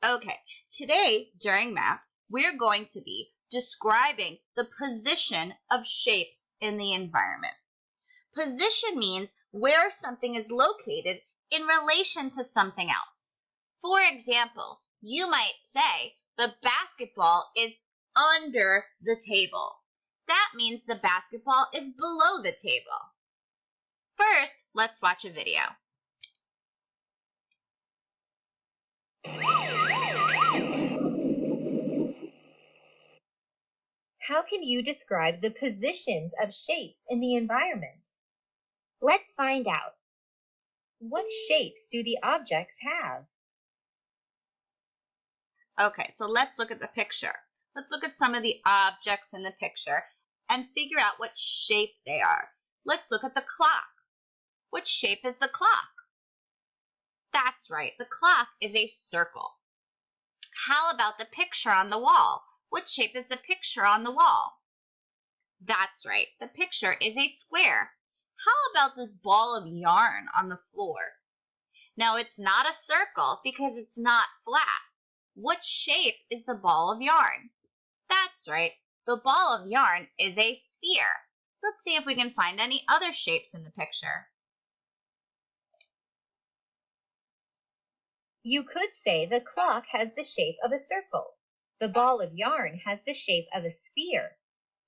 Okay, today during math, we're going to be describing the position of shapes in the environment. Position means where something is located in relation to something else. For example, you might say the basketball is under the table. That means the basketball is below the table. First, let's watch a video. How can you describe the positions of shapes in the environment? Let's find out. What shapes do the objects have? Okay, so let's look at the picture. Let's look at some of the objects in the picture and figure out what shape they are. Let's look at the clock. What shape is the clock? That's right, the clock is a circle. How about the picture on the wall? What shape is the picture on the wall? That's right, the picture is a square. How about this ball of yarn on the floor? Now, it's not a circle because it's not flat. What shape is the ball of yarn? That's right, the ball of yarn is a sphere. Let's see if we can find any other shapes in the picture. You could say the clock has the shape of a circle. The ball of yarn has the shape of a sphere.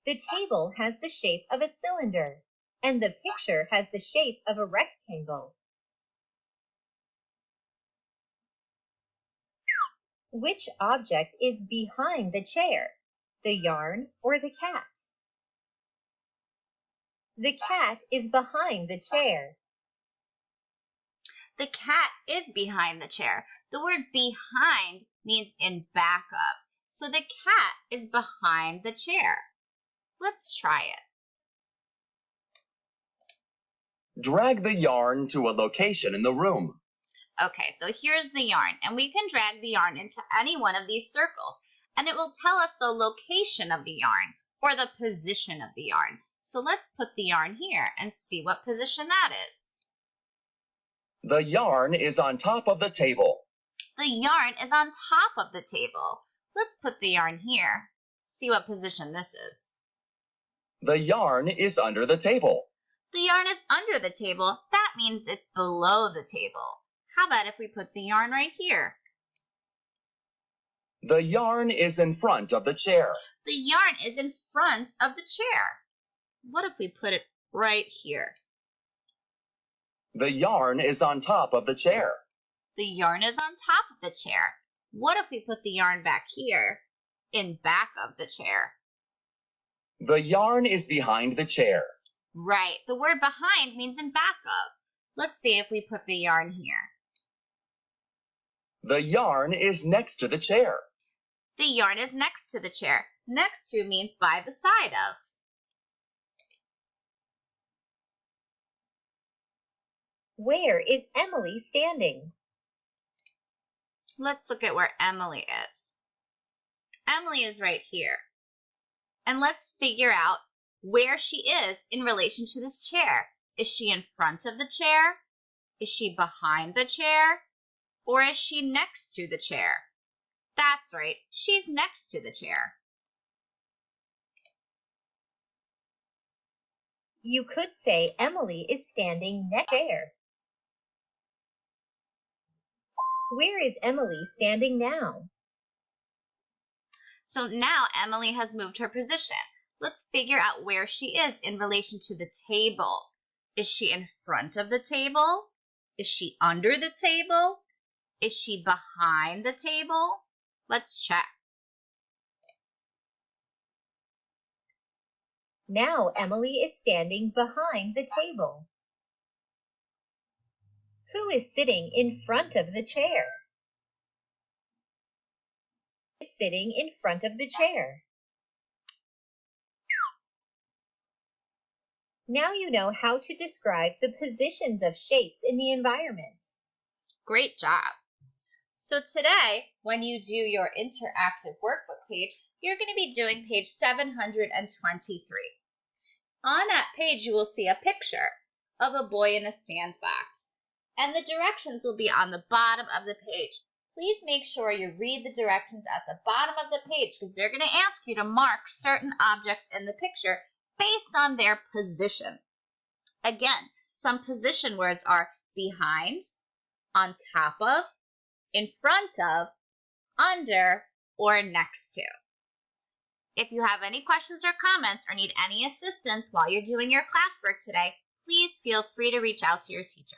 The table has the shape of a cylinder. And the picture has the shape of a rectangle. Which object is behind the chair? The yarn or the cat? The cat is behind the chair. The cat is behind the chair. The word behind means in back of. So the cat is behind the chair. Let's try it. Drag the yarn to a location in the room. Okay, so here's the yarn, and we can drag the yarn into any one of these circles, and it will tell us the location of the yarn or the position of the yarn. So let's put the yarn here and see what position that is. The yarn is on top of the table. The yarn is on top of the table. Let's put the yarn here. See what position this is. The yarn is under the table. The yarn is under the table. That means it's below the table. How about if we put the yarn right here? The yarn is in front of the chair. The yarn is in front of the chair. What if we put it right here? The yarn is on top of the chair. The yarn is on top of the chair. What if we put the yarn back here, in back of the chair? The yarn is behind the chair. Right, the word behind means in back of. Let's see if we put the yarn here. The yarn is next to the chair. The yarn is next to the chair. Next to means by the side of. Where is Emily standing? Let's look at where Emily is. Emily is right here. And let's figure out where she is in relation to this chair. Is she in front of the chair? Is she behind the chair? Or is she next to the chair? That's right, she's next to the chair. You could say Emily is standing next to the chair. Where is Emily standing now? So now Emily has moved her position. Let's figure out where she is in relation to the table. Is she in front of the table? Is she under the table? Is she behind the table? Let's check. Now Emily is standing behind the table. Who is sitting in front of the chair? Who is sitting in front of the chair? Now you know how to describe the positions of shapes in the environment. Great job. So today, when you do your interactive workbook page, you're going to be doing page 723. On that page, you will see a picture of a boy in a sandbox, and the directions will be on the bottom of the page. Please make sure you read the directions at the bottom of the page because they're going to ask you to mark certain objects in the picture based on their position. Again, some position words are behind, on top of, in front of, under, or next to. If you have any questions or comments or need any assistance while you're doing your classwork today, please feel free to reach out to your teacher.